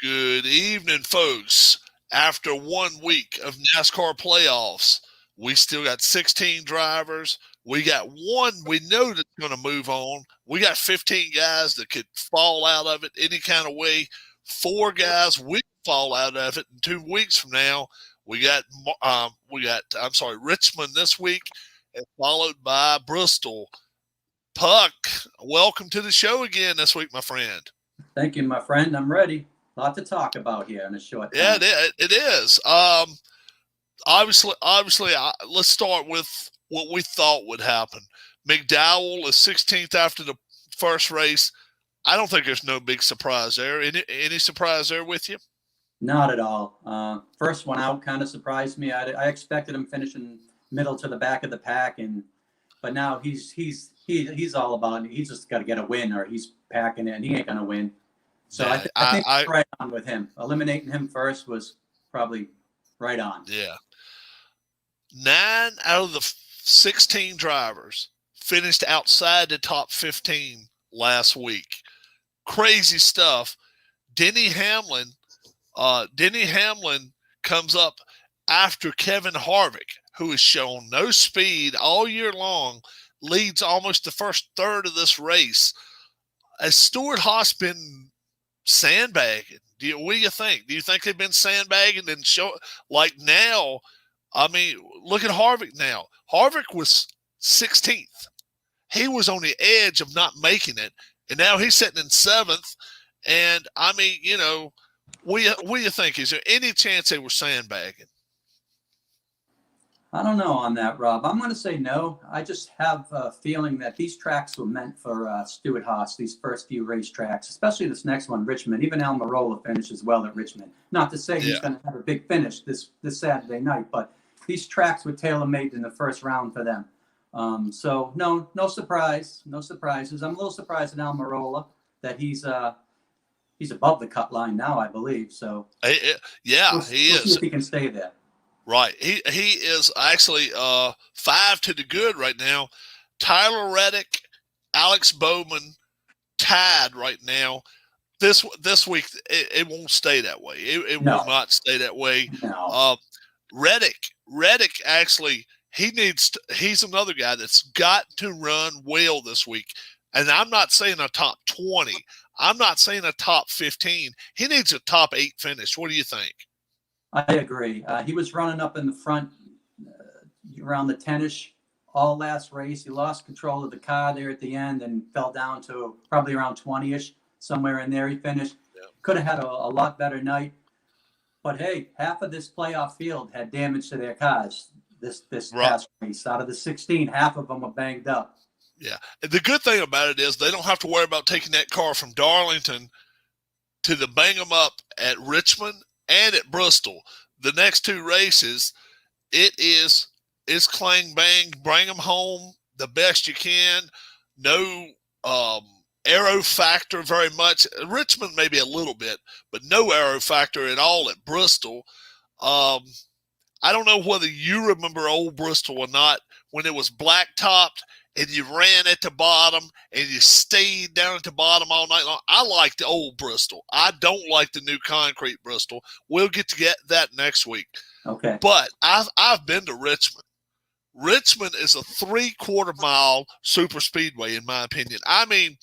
Good evening, folks. After 1 week of NASCAR playoffs, we still got 16 drivers. We got one we know that's going to move on. We got 15 guys that could fall out of it any kind of way. Four guys we fall out of it in 2 weeks from now. Richmond this week, and followed by Bristol. Puck, welcome to the show again this week, my friend. Thank you, my friend. I'm ready. A lot to talk about here in a short time. Yeah, it is. Obviously, let's start with what we thought would happen. McDowell is 16th after the first race. I don't think there's no big surprise there. Any surprise there with you? Not at all. First one out kind of surprised me. I expected him finishing middle to the back of the pack, but now he's all about it. He's just got to get a win, or he's packing it, and he ain't gonna win. So I think right on with him. Eliminating him first was probably right on. Yeah. 9 out of the 16 drivers finished outside the top 15 last week. Crazy stuff. Denny Hamlin comes up after Kevin Harvick, who has shown no speed all year long, leads almost the first third of this race. Has Stewart Haas been sandbagging? What do you think? Do you think they've been sandbagging and now? I mean, look at Harvick now. Harvick was 16th. He was on the edge of not making it, and now he's sitting in 7th. And I mean, what do you think? Is there any chance they were sandbagging? I don't know on that, Rob. I'm going to say no. I just have a feeling that these tracks were meant for Stewart Haas, these first few racetracks, especially this next one, Richmond. Even Almirola finishes well at Richmond. Not to say he's going to have a big finish this Saturday night, but these tracks were tailor-made in the first round for them. So, no surprise. No surprises. I'm a little surprised at Almirola that he's above the cut line now, I believe. So, he is. We'll see if he can stay there. Right. He is actually 5 to the good right now. Tyler Reddick, Alex Bowman tied right now. This week, it won't stay that way. It will not stay that way. No. Reddick actually, he's another guy that's got to run well this week. And I'm not saying a top 20. I'm not saying a top 15. He needs a top 8 finish. What do you think? I agree. He was running up in the front around the 10-ish all last race. He lost control of the car there at the end and fell down to probably around 20-ish, somewhere in there he finished. Yeah. Could have had a lot better night. But, hey, half of this playoff field had damage to their cars this past race. Out of the 16, half of them were banged up. Yeah. The good thing about it is they don't have to worry about taking that car from Darlington to the bang them up at Richmond and at Bristol. The next 2 races, it's clang bang, bring them home the best you can. No aero factor very much. Richmond maybe a little bit, but no aero factor at all at Bristol. I don't know whether you remember old Bristol or not, when it was black-topped and you ran at the bottom and you stayed down at the bottom all night long. I like the old Bristol. I don't like the new concrete Bristol. We'll get that next week. Okay. But I've been to Richmond. Richmond is a 3/4 mile super speedway, in my opinion. I mean,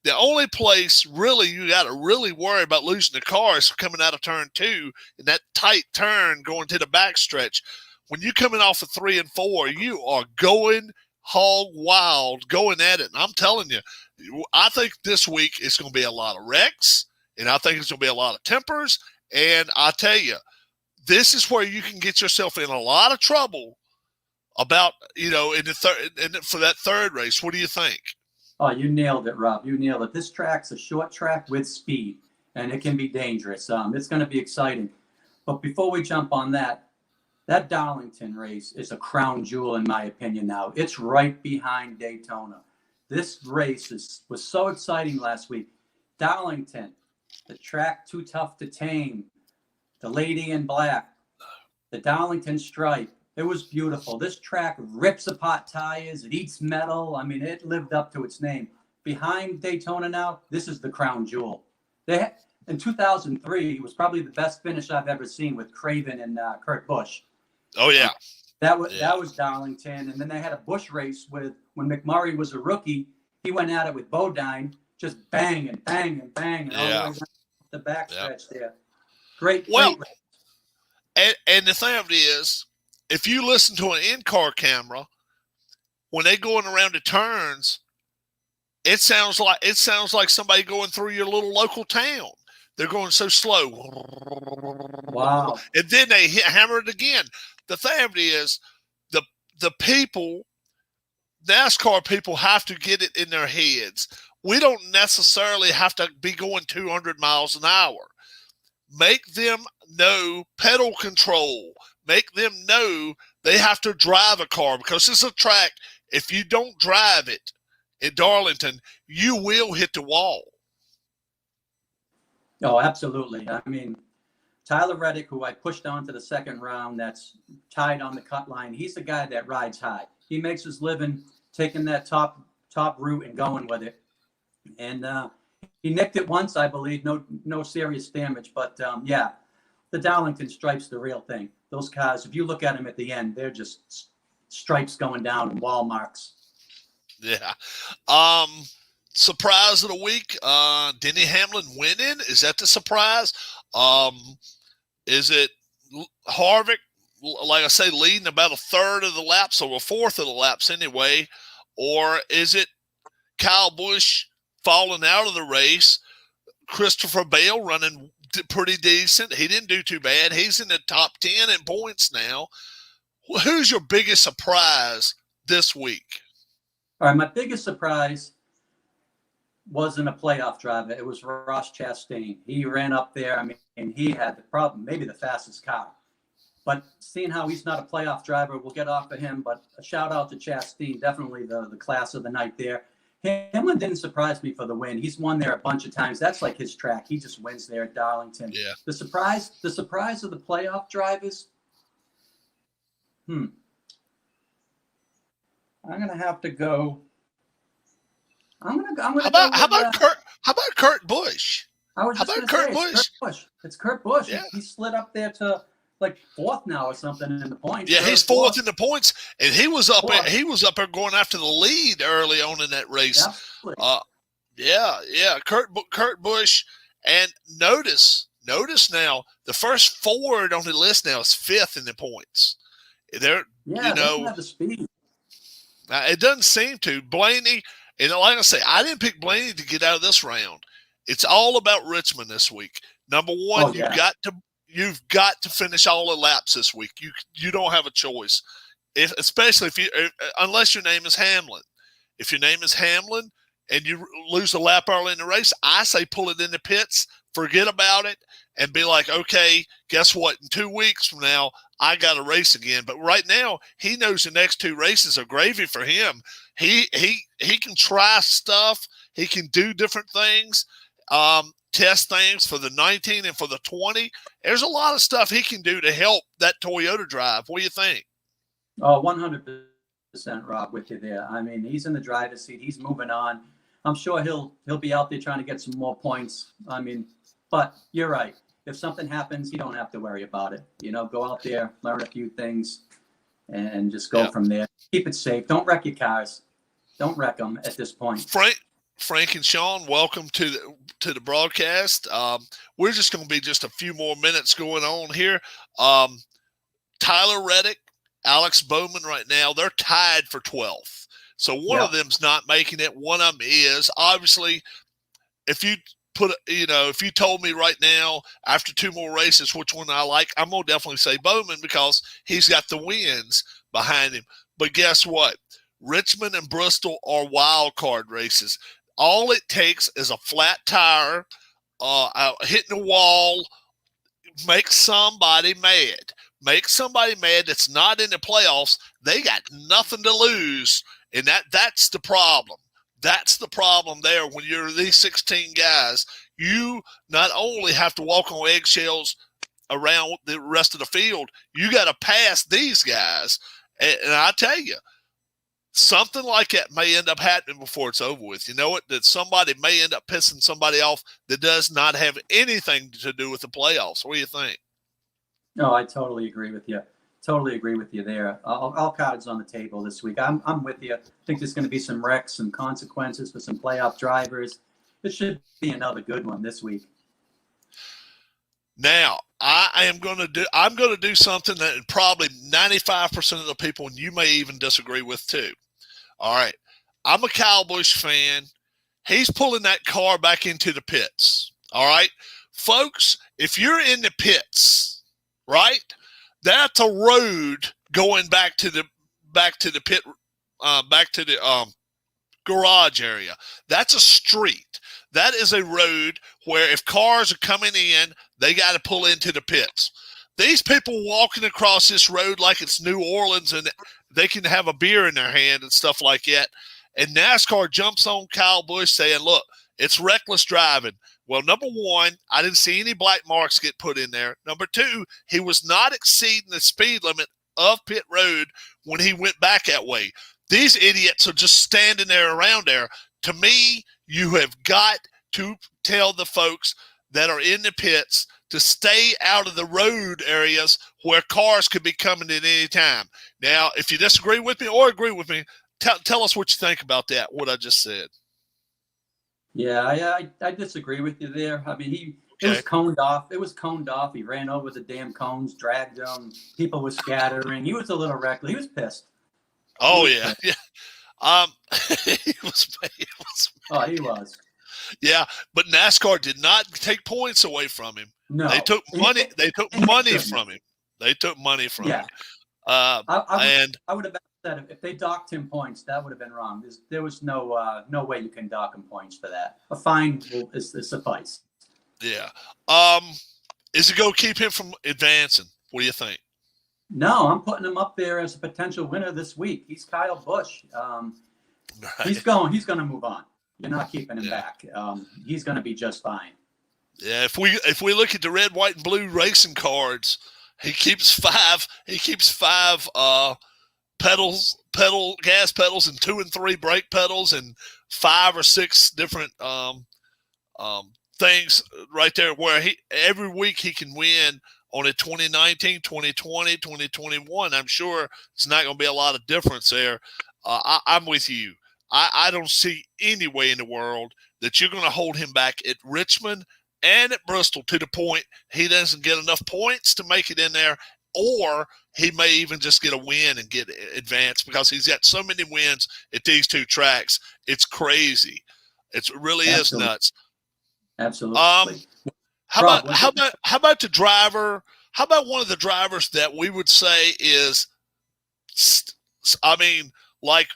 the only place really you got to really worry about losing the car is coming out of turn 2 in that tight turn going to the backstretch. When you're coming off of 3 and 4, you are going hog wild, going at it. And I'm telling you, I think this week it's going to be a lot of wrecks, and I think it's going to be a lot of tempers. And I tell you, this is where you can get yourself in a lot of trouble about, for that third race. What do you think? Oh, you nailed it, Rob. You nailed it. This track's a short track with speed, and it can be dangerous. It's going to be exciting. But before we jump on that Darlington race is a crown jewel, in my opinion now. It's right behind Daytona. This race was so exciting last week. Darlington, the track too tough to tame, the lady in black, the Darlington stripe. It was beautiful. This track rips apart tires. It eats metal. I mean, it lived up to its name. Behind Daytona now, this is the crown jewel. They in 2003 was probably the best finish I've ever seen with Craven and Kurt Busch. Oh yeah. That was Darlington, and then they had a Busch race with when McMurray was a rookie. He went at it with Bodine, just bang and bang and bang, and all the way down the backstretch there. Great. And the thing of it is, if you listen to an in-car camera, when they going around the turns, it sounds like somebody going through your little local town. They're going so slow. Wow. And then they hammer it again. The thing of it is, the people, NASCAR people have to get it in their heads. We don't necessarily have to be going 200 miles an hour. Make them know pedal control. Make them know they have to drive a car, because it's a track. If you don't drive it in Darlington, you will hit the wall. Oh, absolutely. I mean, Tyler Reddick, who I pushed on to the second round, that's tied on the cut line. He's the guy that rides high. He makes his living taking that top route and going with it. And he nicked it once, I believe. No serious damage. But, yeah, the Darlington stripe's the real thing. Those cars, if you look at them at the end, they're just stripes going down and wall marks. Yeah. Surprise of the week, Denny Hamlin winning. Is that the surprise? Is it Harvick, like I say, leading about a third of the laps, or a fourth of the laps anyway? Or is it Kyle Busch falling out of the race? Christopher Bale running pretty decent. He didn't do too bad. He's in the top 10 in points now. Who's your biggest surprise this week? All right, my biggest surprise wasn't a playoff driver. It was Ross Chastain. He ran up there. I mean, and he had the problem, maybe the fastest car. But seeing how he's not a playoff driver, we'll get off of him. But a shout out to Chastain, definitely the class of the night there. Hamlin didn't surprise me for the win. He's won there a bunch of times. That's like his track. He just wins there at Darlington. Yeah. The surprise of the playoff drivers. I'm gonna have to go. I'm gonna. How about Kurt Busch? How about Kurt Busch? It's Kurt Busch. Yeah. He slid up there to like fourth now or something in the points. Yeah, he's fourth in the points, and he was up there going after the lead early on in that race. Absolutely. Yeah. Kurt Busch, and notice now the first Ford on the list now is fifth in the points. They're doesn't have the speed. It doesn't seem to. Blaney, and like I say, I didn't pick Blaney to get out of this round. It's all about Richmond this week. Number one, you've got to finish all the laps this week. You don't have a choice, especially unless your name is Hamlin. If your name is Hamlin and you lose a lap early in the race, I say pull it in the pits, forget about it, and be like, okay, guess what? In 2 weeks from now, I got to race again. But right now, he knows the next 2 races are gravy for him. He can try stuff. He can do different things, test things for the 19 and for the 20. There's a lot of stuff he can do to help that Toyota drive. What do you think? Oh, 100%, Rob, with you there. I mean, he's in the driver's seat. He's moving on. I'm sure he'll be out there trying to get some more points. I mean, but you're right. If something happens, you don't have to worry about it. Go out there, learn a few things, and just go from there. Keep it safe. Don't wreck your cars. Don't wreck them at this point. Frank and Sean, welcome to the broadcast. We're just going to be just a few more minutes going on here. Tyler Reddick, Alex Bowman right now, they're tied for 12th. So one of them's not making it. One of them is. Obviously, if you told me right now after 2 more races which one I like, I'm going to definitely say Bowman because he's got the wins behind him. But guess what? Richmond and Bristol are wild card races. All it takes is a flat tire, hitting a wall, make somebody mad. Make somebody mad that's not in the playoffs. They got nothing to lose, and that's the problem. That's the problem there when you're these 16 guys. You not only have to walk on eggshells around the rest of the field, you got to pass these guys. And I tell you, something like that may end up happening before it's over with. You know what? That somebody may end up pissing somebody off that does not have anything to do with the playoffs. What do you think? No, I totally agree with you. Totally agree with you there. All cards on the table this week. I'm with you. I think there's going to be some wrecks, some consequences for some playoff drivers. This should be another good one this week. Now, I'm going to do something that probably 95% of the people, and you may even disagree with too. All right. I'm a Kyle Busch fan. He's pulling that car back into the pits. All right. Folks, if you're in the pits, right, that's a road going back to the pit, back to the garage area. That's a street. That is a road where if cars are coming in, they got to pull into the pits. These people walking across this road like it's New Orleans and they can have a beer in their hand and stuff like that. And NASCAR jumps on Kyle Busch saying, look, it's reckless driving. Well, number one, I didn't see any black marks get put in there. Number two, he was not exceeding the speed limit of pit road when he went back that way. These idiots are just standing there around there. To me, you have got to tell the folks that are in the pits to stay out of the road areas where cars could be coming at any time. Now, if you disagree with me or agree with me, tell us what you think about that, what I just said. Yeah, I disagree with you there. I mean, it was coned off. It was coned off. He ran over the damn cones, dragged them. People were scattering. He was a little reckless. He was pissed. Oh, yeah. He was. Oh, he was. Yeah, but NASCAR did not take points away from him. No, they took money. They took money from him. They took money from him. I would have said if they docked him points, that would have been wrong. There was no way you can dock him points for that. A fine is suffice. Yeah. Is it going to keep him from advancing? What do you think? No, I'm putting him up there as a potential winner this week. He's Kyle Busch. Right. He's going to move on. You're not keeping him back. He's going to be just fine. Yeah, if we look at the red, white, and blue racing cards, he keeps five gas pedals, and 2 and 3 brake pedals, and 5 or 6 different things right there. Where every week he can win on a 2019, 2020, 2021. I'm sure it's not going to be a lot of difference there. I'm with you. I don't see any way in the world that you're going to hold him back at Richmond and at Bristol to the point he doesn't get enough points to make it in there, or he may even just get a win and get advanced because he's got so many wins at these two tracks. It's crazy. It really is nuts. Absolutely. How about the driver? How about one of the drivers that we would say is, like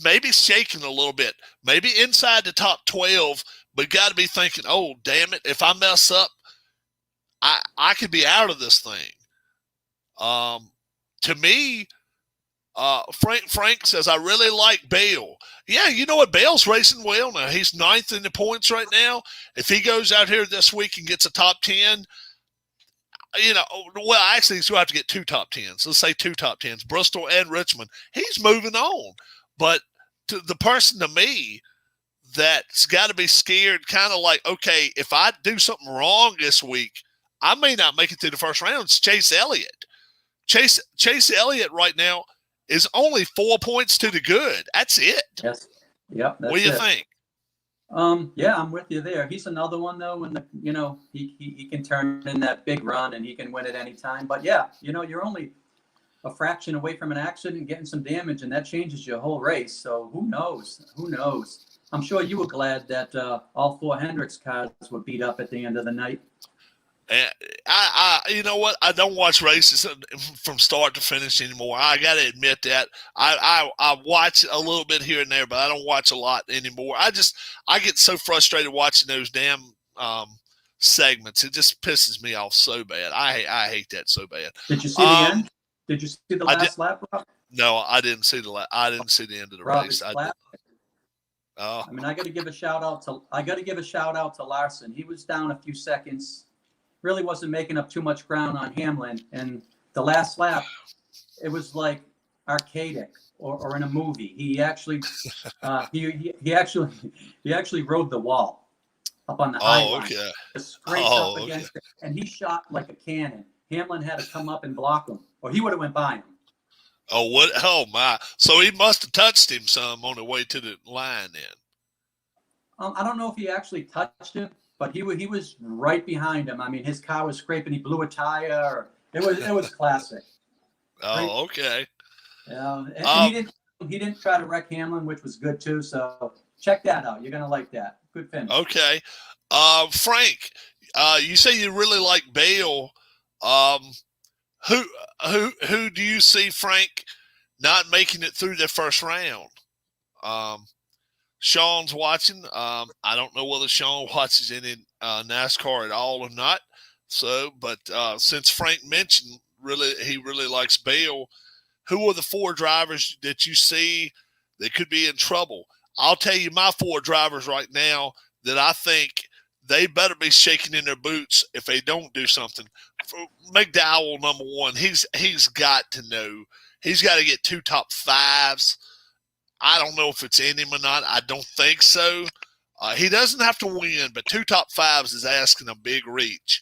maybe shaking a little bit, maybe inside the top 12, but got to be thinking, oh, damn it, if I mess up, I could be out of this thing. To me, Frank says, I really like Bale. Yeah, you know what? Bale's racing well now. He's 9th in the points right now. If he goes out here this week and gets a top 10, actually he's going to have to get 2 top 10s. Let's say 2 top 10s, Bristol and Richmond. He's moving on. But to the person to me that's got to be scared, kind of like, okay, if I do something wrong this week, I may not make it through the first round. It's Chase Elliott. Chase Elliott right now is only 4 points to the good. That's it. Yes. Yep. What do you think? Yeah, I'm with you there. He's another one though, when he can turn in that big run and he can win at any time. But yeah, you're only a fraction away from an accident and getting some damage, and that changes your whole race. So who knows? I'm sure you were glad that all 4 Hendricks cars were beat up at the end of the night. And you know what? I don't watch races from start to finish anymore. I got to admit that. I watch a little bit here and there, but I don't watch a lot anymore. I get so frustrated watching those damn segments. It just pisses me off so bad. I hate that so bad. Did you see the end? Did you see the last lap, Rob? No, I didn't see the end of the race. I mean, I got to give a shout out to Larson. He was down a few seconds. Really wasn't making up too much ground on Hamlin, and the last lap, it was like archaic. or in a movie. He actually he actually rode the wall up on the high Oh, line, okay. just scraped up Oh, okay. against it, and he shot like a cannon. Hamlin had to come up and block him, or he would have went by him. Oh, what? Oh, my. So he must have touched him some on the way to the line then. I don't know if he actually touched him, but he was right behind him. I mean, his car was scraping. He blew a tire. It was classic. Great. Oh, okay. And he didn't try to wreck Hamlin, which was good too. So check that out. You're gonna like that. Good finish. Okay. Frank, you say you really like Bale. Um, who do you see, Frank, not making it through the first round? Sean's watching. I don't know whether Sean watches any NASCAR at all or not. So, but since Frank mentioned he really likes Bale, who are the 4 drivers that you see that could be in trouble? I'll tell you my 4 drivers right now that I think they better be shaking in their boots if they don't do something. McDowell, number 1, he's got to know. He's got to get 2 top 5s. I don't know if it's in him or not. I don't think so. He doesn't have to win, but 2 top 5s is asking a big reach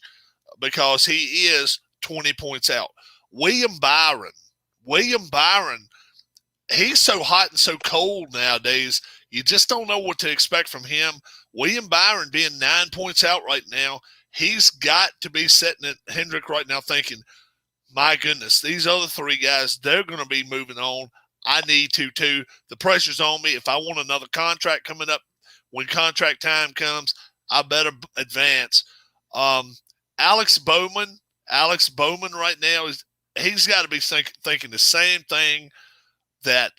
because he is 20 points out. William Byron, he's so hot and so cold nowadays. You just don't know what to expect from him. William Byron being 9 points out right now, he's got to be sitting at Hendrick right now thinking, my goodness, these other 3 guys, they're going to be moving on. I need to too. The pressure's on me. If I want another contract coming up, when contract time comes, I better advance. Alex Bowman right now he's got to be thinking the same thing that,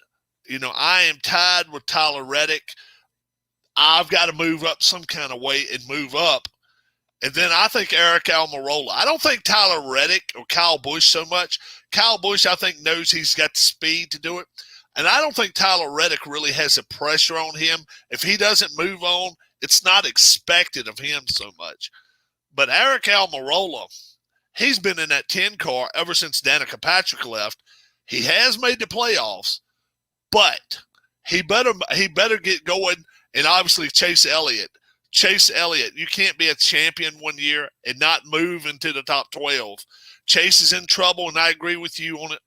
I am tied with Tyler Reddick. I've got to move up some kind of way and move up. And then I think Eric Almirola. I don't think Tyler Reddick or Kyle Busch so much. Kyle Busch, I think, knows he's got the speed to do it. And I don't think Tyler Reddick really has the pressure on him. If he doesn't move on, it's not expected of him so much. But Eric Almirola, he's been in that 10 car ever since Danica Patrick left. He has made the playoffs, but he better get going. And obviously Chase Elliott, you can't be a champion one year and not move into the top 12. Chase is in trouble, and I agree with you on it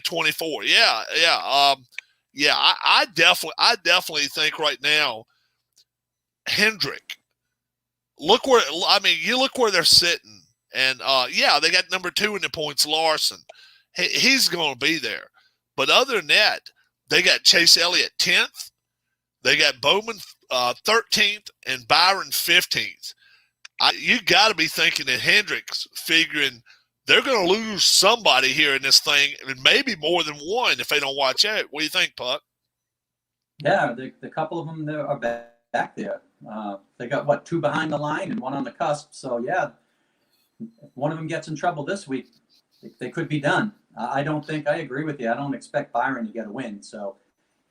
24. I definitely think right now, Hendrick, you look where they're sitting. And, they got number 2 in the points, Larson. He's going to be there. But other than that, they got Chase Elliott 10th. They got Bowman 13th and Byron 15th. You got to be thinking that Hendrick's figuring they're going to lose somebody here in this thing, and maybe more than one if they don't watch out. What do you think, Puck? Yeah, the couple of them that are back there. They got, 2 behind the line and 1 on the cusp. So, yeah, if one of them gets in trouble this week, they could be done. I agree with you. I don't expect Byron to get a win. So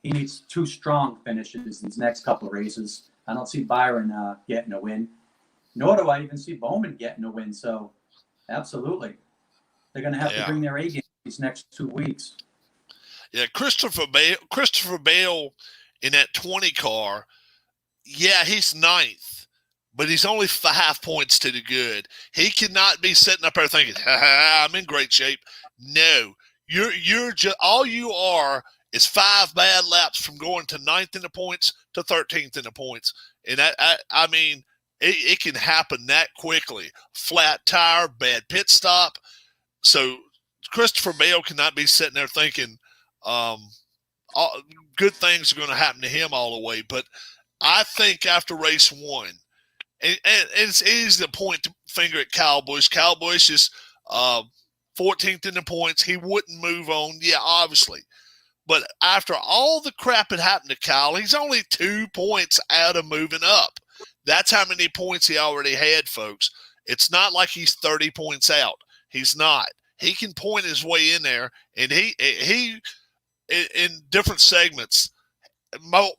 he needs 2 strong finishes these next couple of races. I don't see Byron getting a win, nor do I even see Bowman getting a win. So, absolutely, they're going to have to bring their A game these next 2 weeks. Yeah, Christopher Bale in that 20 car, he's 9th, but he's only 5 points to the good. He cannot be sitting up there thinking, I'm in great shape. No, you're just all you are is 5 bad laps from going to 9th in the points to 13th in the points. And it can happen that quickly. Flat tire, bad pit stop. So Christopher Bale cannot be sitting there thinking good things are going to happen to him all the way. But I think after race 1, and it's easy to point the finger at Kyle Busch. Kyle Busch is 14th in the points. He wouldn't move on. Yeah, obviously. But after all the crap that happened to Kyle, he's only 2 points out of moving up. That's how many points he already had, folks. It's not like he's 30 points out. He's not. He can point his way in there, and he in different segments,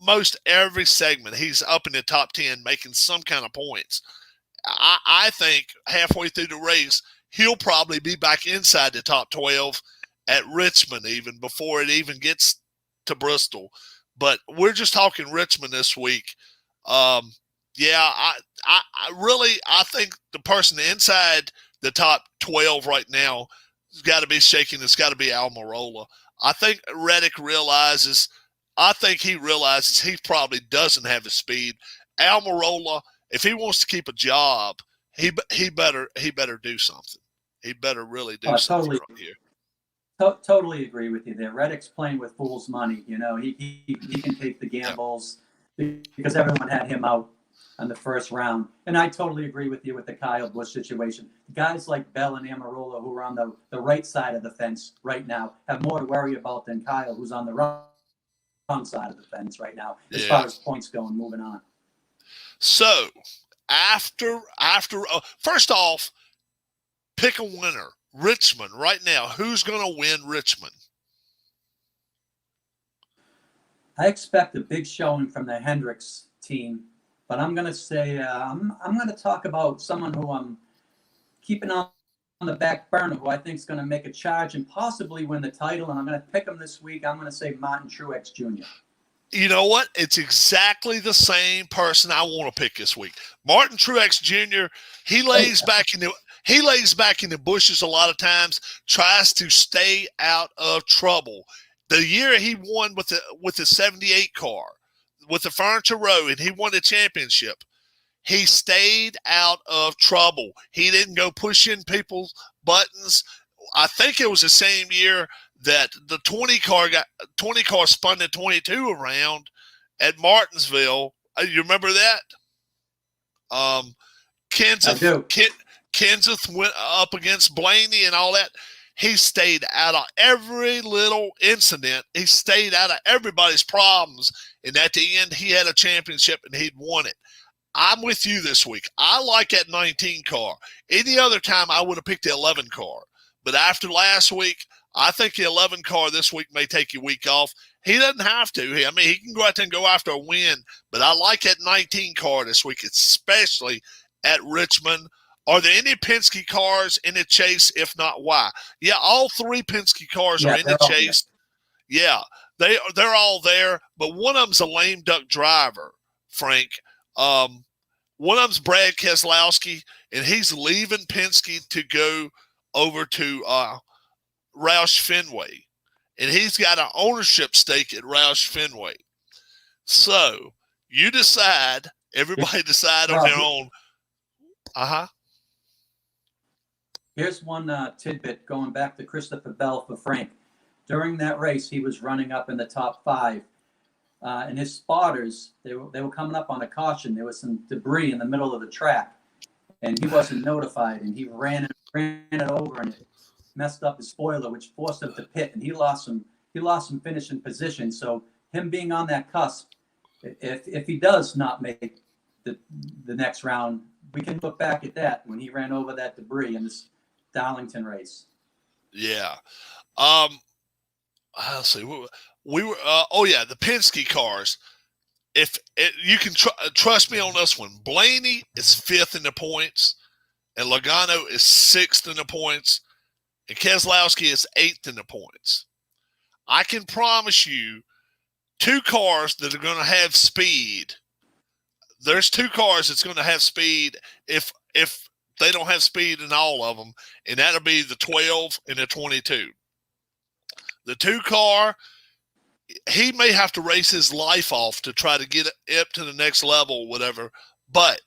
most every segment, he's up in the top 10 making some kind of points. I think halfway through the race, he'll probably be back inside the top 12, at Richmond even before it even gets to Bristol. But we're just talking Richmond this week. Yeah, I think the person inside the top 12 right now has got to be shaking. It's got to be Almirola. I think Reddick realizes. I think he realizes he probably doesn't have the speed. Almirola, if he wants to keep a job, he better do something. He better really do something Totally, right here. totally agree with you there. Reddick's playing with fool's money. You know, he can take the gambles because everyone had him out in the first round. And I totally agree with you with the Kyle Busch situation. Guys like Bell and Amarola, who are on the right side of the fence right now, have more to worry about than Kyle, who's on the wrong side of the fence right now, as far as points go and moving on. So after first off, pick a winner. Richmond right now. Who's going to win Richmond? I expect a big showing from the Hendricks team, but I'm going to say I'm going to talk about someone who I'm keeping on the back burner, who I think is going to make a charge and possibly win the title. And I'm going to pick him this week. I'm going to say Martin Truex Jr. You know what? It's exactly the same person I want to pick this week. Martin Truex Jr. He lays back in the bushes a lot of times, tries to stay out of trouble. The year he won with the 78 car, with the Furniture Row, and he won the championship, he stayed out of trouble. He didn't go pushing people's buttons. I think it was the same year that the 20 car spun the 22 around at Martinsville. You remember that? Kenseth went up against Blaney and all that. He stayed out of every little incident. He stayed out of everybody's problems. And at the end, he had a championship and he'd won it. I'm with you this week. I like that 19 car. Any other time, I would have picked the 11 car. But after last week, I think the 11 car this week may take a week off. He doesn't have to. I mean, he can go out there and go after a win. But I like that 19 car this week, especially at Richmond. Are there any Penske cars in the chase? If not, why? Yeah, all three Penske cars are in the chase. Yeah, they're all there. But one of them's a lame duck driver, Frank. One of them's Brad Keselowski, and he's leaving Penske to go over to Roush Fenway, and he's got an ownership stake at Roush Fenway. So you decide. Everybody decide on their own. Here's one tidbit going back to Christopher Bell for Frank. During that race, he was running up in the top 5. And his spotters, they were coming up on a caution. There was some debris in the middle of the track, and he wasn't notified. And he ran it over, and it messed up his spoiler, which forced him to pit. And he lost some finishing position. So him being on that cusp, if he does not make the next round, we can look back at that when he ran over that debris in this Darlington race. Yeah. Let's see. We were. The Penske cars. If you can trust me on this one, Blaney is 5th in the points, and Logano is 6th in the points, and Keselowski is 8th in the points. I can promise you, 2 cars that are going to have speed. There's 2 cars that's going to have speed if they don't have speed in all of them, and that'll be the 12 and the 22. The 2 car, he may have to race his life off to try to get it up to the next level, whatever. But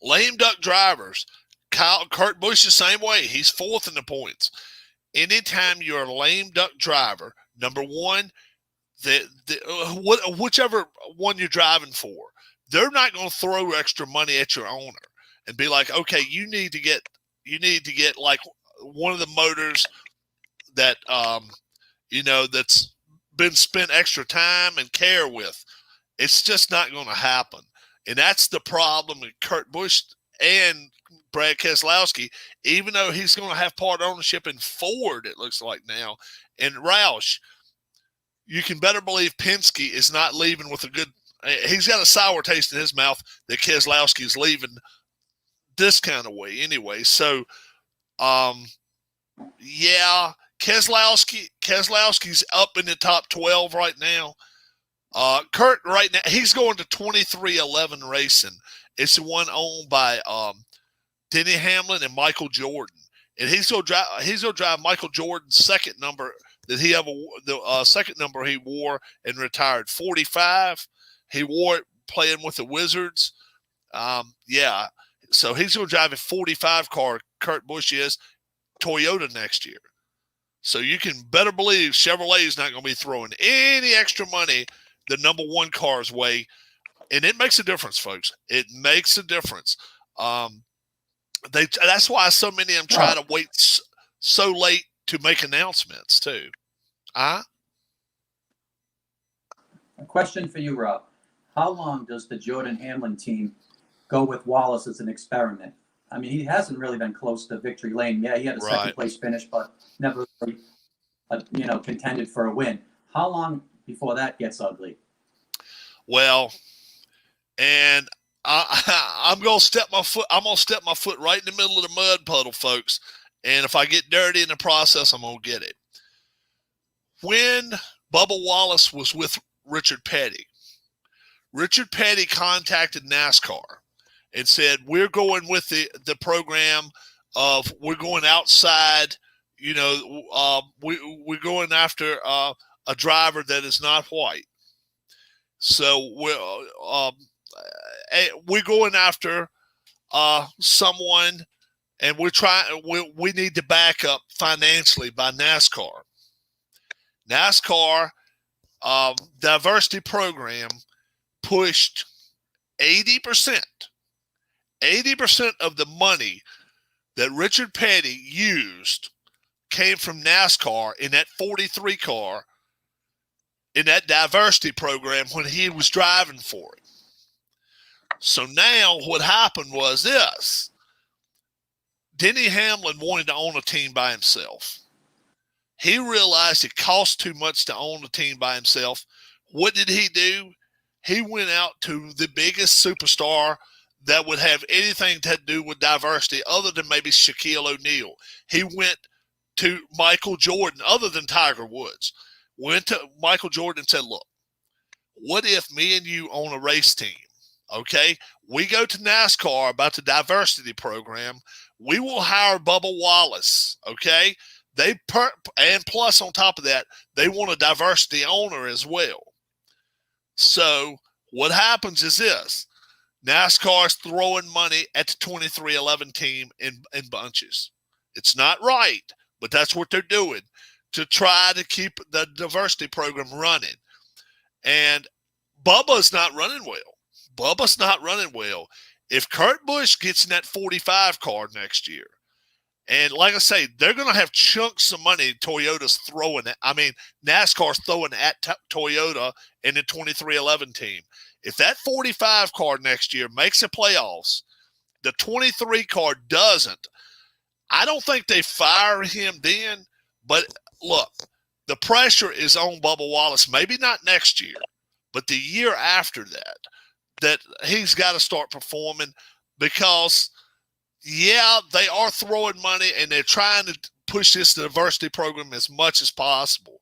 lame duck drivers, Kurt Busch the same way. He's 4th in the points. Anytime you're a lame duck driver, number one, whichever one you're driving for, they're not going to throw extra money at your owner and be like, okay, you need to get like one of the motors that that's been spent extra time and care with. It's just not going to happen. And that's the problem with Kurt Busch and Brad Keselowski, even though he's going to have part ownership in Ford, it looks like now, and Roush. You can better believe Penske is not leaving with a good – he's got a sour taste in his mouth that Keselowski is leaving this kind of way anyway. So, Keselowski's up in the top 12 right now. Kurt right now, he's going to 2311 Racing. It's the one owned by Denny Hamlin and Michael Jordan. And he's gonna drive Michael Jordan's second number that the second number he wore and retired, 45. He wore it playing with the Wizards. Yeah. So he's gonna drive a 45 car, Kurt Busch is, Toyota next year. So you can better believe Chevrolet is not going to be throwing any extra money the number one car's way. And it makes a difference, folks. It makes a difference. That's why so many of them try to wait so late to make announcements, too. A question for you, Rob. How long does the Jordan Hamlin team go with Wallace as an experiment? I mean, he hasn't really been close to victory lane. Yeah, he had a second place finish, but never really, contended for a win. How long before that gets ugly? Well, and I'm gonna step my foot. I'm gonna step my foot right in the middle of the mud puddle, folks. And if I get dirty in the process, I'm gonna get it. When Bubba Wallace was with Richard Petty contacted NASCAR and said, we're going with the program of we're going outside, we're going after a driver that is not white. So we're going after someone, and we need to back up financially by NASCAR. NASCAR diversity program pushed 80% of the money that Richard Petty used came from NASCAR in that 43 car in that diversity program when he was driving for it. So now what happened was this. Denny Hamlin wanted to own a team by himself. He realized it cost too much to own a team by himself. What did he do? He went out to the biggest superstar that would have anything to do with diversity other than maybe Shaquille O'Neal. He went to Michael Jordan, other than Tiger Woods. Went to Michael Jordan and said, look, what if me and you own a race team? Okay, we go to NASCAR about the diversity program. We will hire Bubba Wallace, okay? And plus on top of that, they want a diversity owner as well. So what happens is this. NASCAR's throwing money at the 2311 team in bunches. It's not right, but that's what they're doing to try to keep the diversity program running. And Bubba's not running well. If Kurt Busch gets in that 45 car next year, and like I say, they're going to have chunks of money Toyota's throwing at. I mean, NASCAR's throwing at Toyota and the 2311 team. If that 45 car next year makes the playoffs, the 23 car doesn't, I don't think they fire him then. But look, the pressure is on Bubba Wallace, maybe not next year, but the year after that he's got to start performing because, yeah, they are throwing money and they're trying to push this diversity program as much as possible.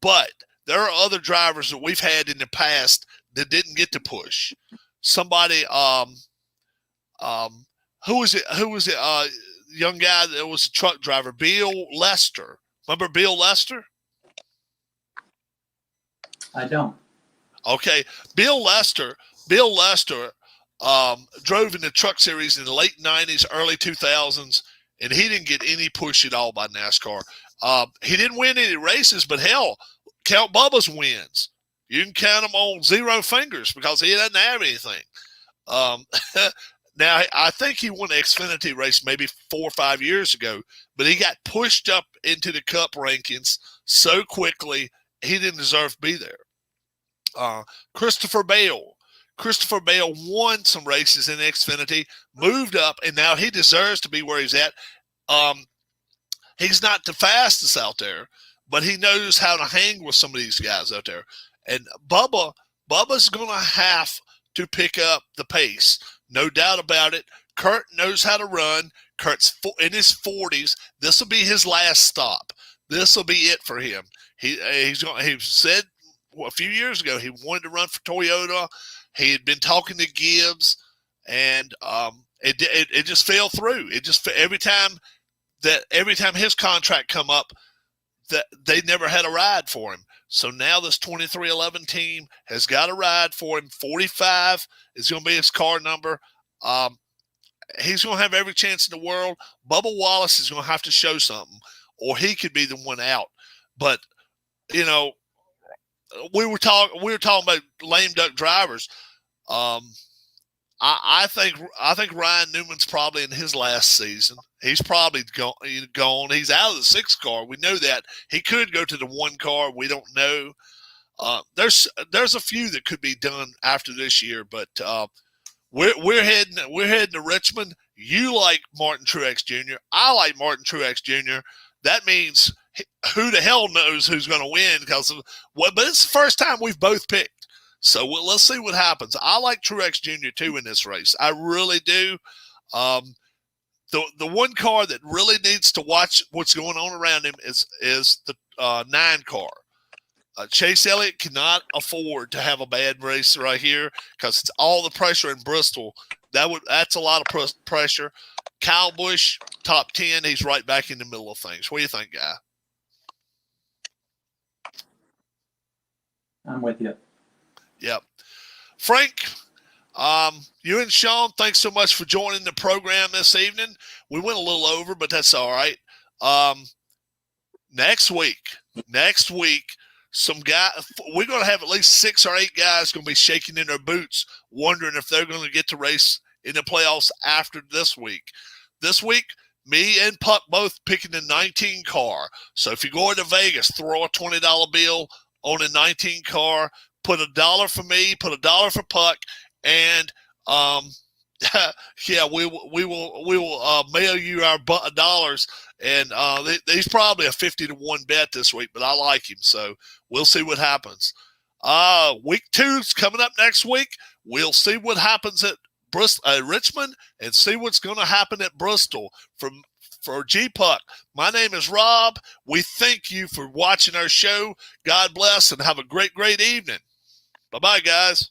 But there are other drivers that we've had in the past that didn't get to push. Somebody, who was it? Young guy that was a truck driver, Bill Lester. Remember Bill Lester? I don't. Okay, Bill Lester drove in the truck series in the late 90s, early 2000s, and he didn't get any push at all by NASCAR. He didn't win any races, but hell, count Bubba's wins. You can count them on 0 fingers because he doesn't have anything. Now, I think he won the Xfinity race maybe 4 or 5 years ago, but he got pushed up into the Cup rankings so quickly, he didn't deserve to be there. Christopher Bale won some races in Xfinity, moved up, and now he deserves to be where he's at. He's not the fastest out there, but he knows how to hang with some of these guys out there. And Bubba's going to have to pick up the pace. No doubt about it. Kurt knows how to run. Kurt's in his 40s. This will be his last stop. This will be it for him. He said a few years ago he wanted to run for Toyota. He had been talking to Gibbs, and it just fell through. It just every time his contract come up, that they never had a ride for him. So now this 2311 team has got a ride for him. 45 is going to be his car number. He's going to have every chance in the world. Bubba Wallace is going to have to show something, or he could be the one out. But you know, we were talking about lame duck drivers. I think Ryan Newman's probably in his last season. He's probably gone. He's out of the 6 car. We know that. He could go to the 1 car. We don't know. There's a few that could be done after this year, but we're heading to Richmond. You like Martin Truex Jr. I like Martin Truex Jr. That means who the hell knows who's going to win but it's the first time we've both picked. So let's see what happens. I like Truex Jr. too in this race. I really do. The one car that really needs to watch what's going on around him is the 9 car. Chase Elliott cannot afford to have a bad race right here because it's all the pressure in Bristol. That's a lot of pressure. Kyle Busch, top 10. He's right back in the middle of things. What do you think, Guy? I'm with you. Yep. Frank, you and Sean, thanks so much for joining the program this evening. We went a little over, but that's all right. Next week, we're going to have at least 6 or 8 guys going to be shaking in their boots, wondering if they're going to get to race in the playoffs after this week. This week, me and Puck both picking the 19 car. So if you go into Vegas, throw a $20 bill on a 19 car, put $1 for me, put $1 for Puck, and yeah, we will mail you our dollars. And he's probably a 50-1 bet this week, but I like him, so we'll see what happens. Week 2's coming up next week. We'll see what happens at Richmond and see what's going to happen at Bristol. For G-Puck, my name is Rob. We thank you for watching our show. God bless and have a great, great evening. Bye-bye, guys.